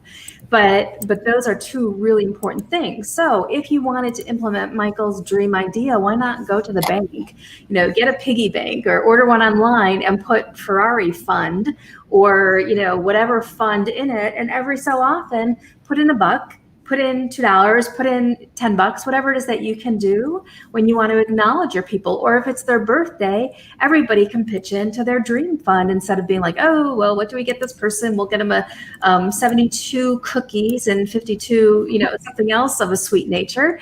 But those are two really important things. So if you wanted to implement Michael's dream idea, why not go to the bank? Get a piggy bank or order one online and put Ferrari fund or, whatever fund in it. And every so often put in $1, put in $2, put in $10, whatever it is that you can do when you want to acknowledge your people. Or if it's their birthday, everybody can pitch into their dream fund instead of being like, oh, well, what do we get this person? We'll get them a 72 cookies and 52, something else of a sweet nature.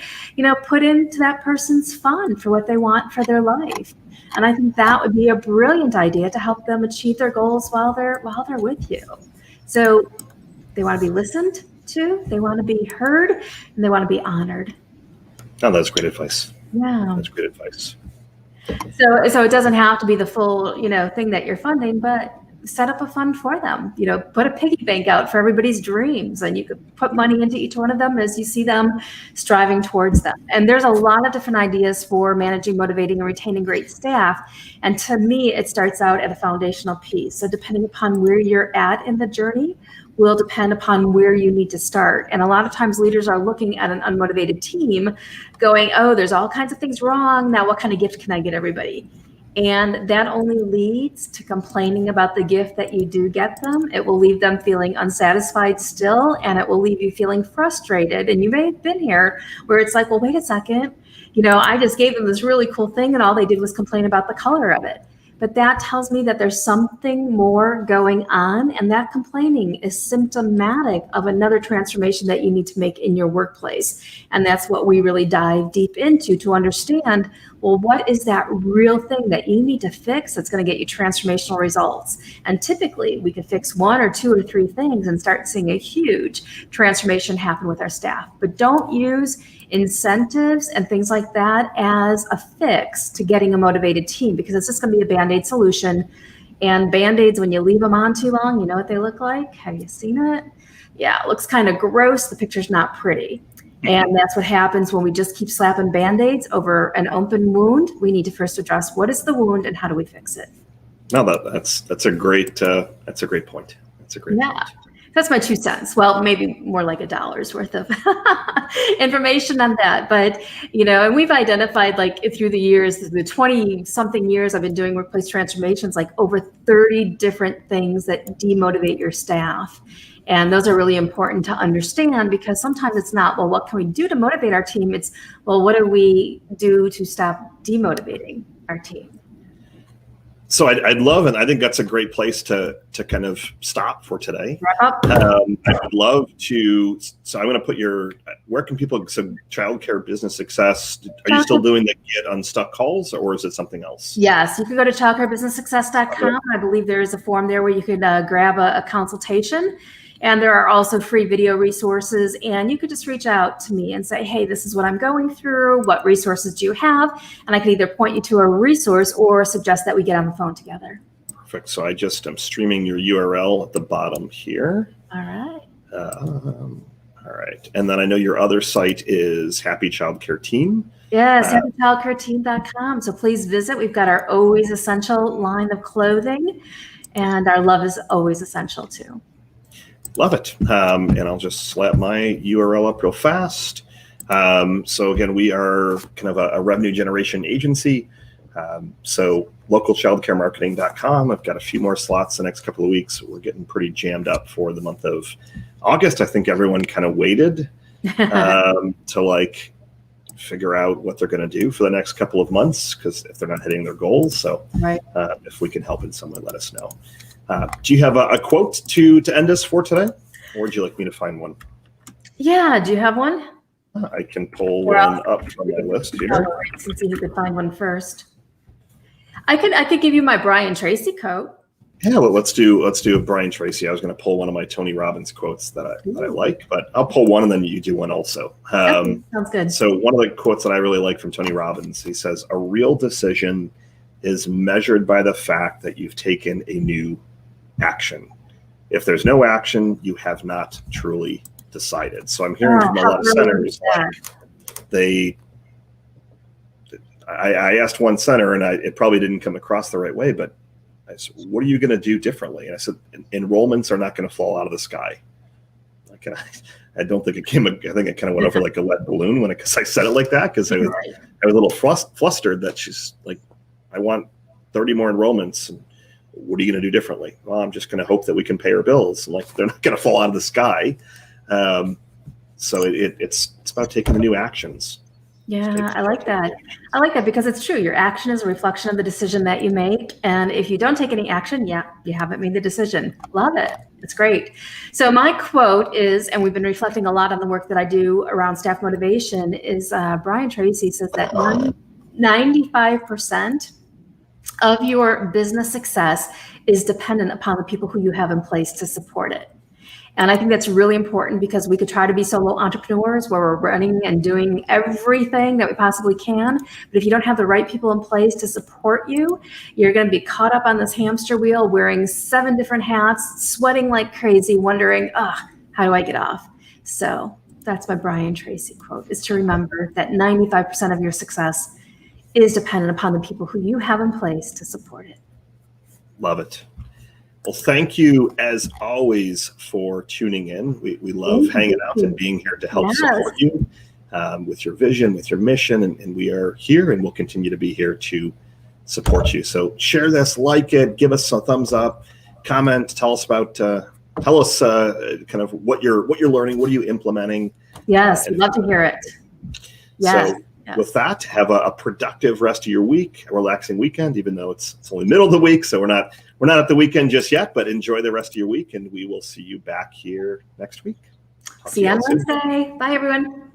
Put into that person's fund for what they want for their life. And I think that would be a brilliant idea to help them achieve their goals while they're with you. So they want to be listened to, they want to be heard, and they want to be honored. Oh, that's great advice. Yeah. That's great advice. So it doesn't have to be the full, thing that you're funding, but set up a fund for them. Put a piggy bank out for everybody's dreams, and you could put money into each one of them as you see them striving towards them. And there's a lot of different ideas for managing, motivating, and retaining great staff. And to me, it starts out at a foundational piece. So depending upon where you're at in the journey will depend upon where you need to start. And a lot of times leaders are looking at an unmotivated team going, oh, there's all kinds of things wrong. Now, what kind of gift can I get everybody? And that only leads to complaining about the gift that you do get them. It will leave them feeling unsatisfied still, and it will leave you feeling frustrated. And you may have been here where it's like, well, wait a second. I just gave them this really cool thing and all they did was complain about the color of it. But that tells me that there's something more going on, and that complaining is symptomatic of another transformation that you need to make in your workplace. And that's what we really dive deep into to understand, well, what is that real thing that you need to fix that's going to get you transformational results? And typically we can fix 1 or 2 or 3 things and start seeing a huge transformation happen with our staff. But don't use incentives and things like that as a fix to getting a motivated team, because it's just going to be a Band-Aid solution. And Band-Aids, when you leave them on too long, you know what they look like? Have you seen it? Yeah, it looks kind of gross. The picture's not pretty. And that's what happens when we just keep slapping Band-Aids over an open wound. We need to first address what is the wound and how do we fix it? No, that's a great point. That's a great point. That's my 2 cents. Well, maybe more like $1 worth of information on that. But, and we've identified, like, through the years, the 20 something years I've been doing workplace transformations, like over 30 different things that demotivate your staff. And those are really important to understand, because sometimes it's not, well, what can we do to motivate our team? It's, well, what do we do to stop demotivating our team? So I'd love, and I think that's a great place to kind of stop for today. Wrap up. I'd love to, so I'm going to put where can people, so Childcare Business Success, are you still doing the Get Unstuck calls, or is it something else? Yes, you can go to childcarebusinesssuccess.com. I believe there is a form there where you could grab a consultation. And there are also free video resources, and you could just reach out to me and say, hey, this is what I'm going through. What resources do you have? And I can either point you to a resource or suggest that we get on the phone together. Perfect. So I'm streaming your URL at the bottom here. All right. All right. And then I know your other site is Happy Childcare Team. Yes, happychildcareteam.com. So please visit. We've got our Always Essential line of clothing, and our Love is Always Essential too. Love it. And I'll just slap my URL up real fast. So again, we are kind of a revenue generation agency. So localchildcaremarketing.com. I've got a few more slots the next couple of weeks. We're getting pretty jammed up for the month of August. I think everyone kind of waited to figure out what they're going to do for the next couple of months, because if they're not hitting their goals. So right. If we can help in some way, let us know. Do you have a quote to end us for today, or would you like me to find one? Yeah, do you have one? I can pull one up from my list here. Let's see who could find one first. I could give you my Brian Tracy quote. Yeah, well, let's do a Brian Tracy. I was going to pull one of my Tony Robbins quotes that I like, but I'll pull one and then you do one also. Okay, sounds good. So one of the quotes that I really like from Tony Robbins, he says, "A real decision is measured by the fact that you've taken a new action. If there's no action, you have not truly decided." So I'm hearing from a lot of centers, I asked one center, and it probably didn't come across the right way, but I said, what are you going to do differently? And I said, enrollments are not going to fall out of the sky. I don't think it came, I think it kind of went over like a lead balloon because I said it like that, because I was a little flustered that she's like, I want 30 more enrollments. And what are you going to do differently? Well, I'm just going to hope that we can pay our bills. Like, they're not going to fall out of the sky. So it's about taking the new actions. Yeah, I like that. I like that because it's true. Your action is a reflection of the decision that you make. And if you don't take any action, yeah, you haven't made the decision. Love it. It's great. So my quote is, and we've been reflecting a lot on the work that I do around staff motivation, is Brian Tracy says that 95% of your business success is dependent upon the people who you have in place to support it. And I think that's really important because we could try to be solo entrepreneurs where we're running and doing everything that we possibly can. But if you don't have the right people in place to support you, you're going to be caught up on this hamster wheel, wearing 7 different hats, sweating like crazy, wondering, how do I get off? So that's my Brian Tracy quote, is to remember that 95% of your success is dependent upon the people who you have in place to support it. Love it. Well, thank you as always for tuning in. We love hanging out and being here to help support you with your vision, with your mission, and we are here and we'll continue to be here to support you. So share this, like it, give us a thumbs up, comment, tell us about kind of what you're learning, what are you implementing. Yes, we'd love to hear it. Yes. So with that, have a productive rest of your week, a relaxing weekend, even though it's only middle of the week, so we're not at the weekend just yet, but enjoy the rest of your week, and we will see you back here next week. See you on Wednesday. Bye, everyone.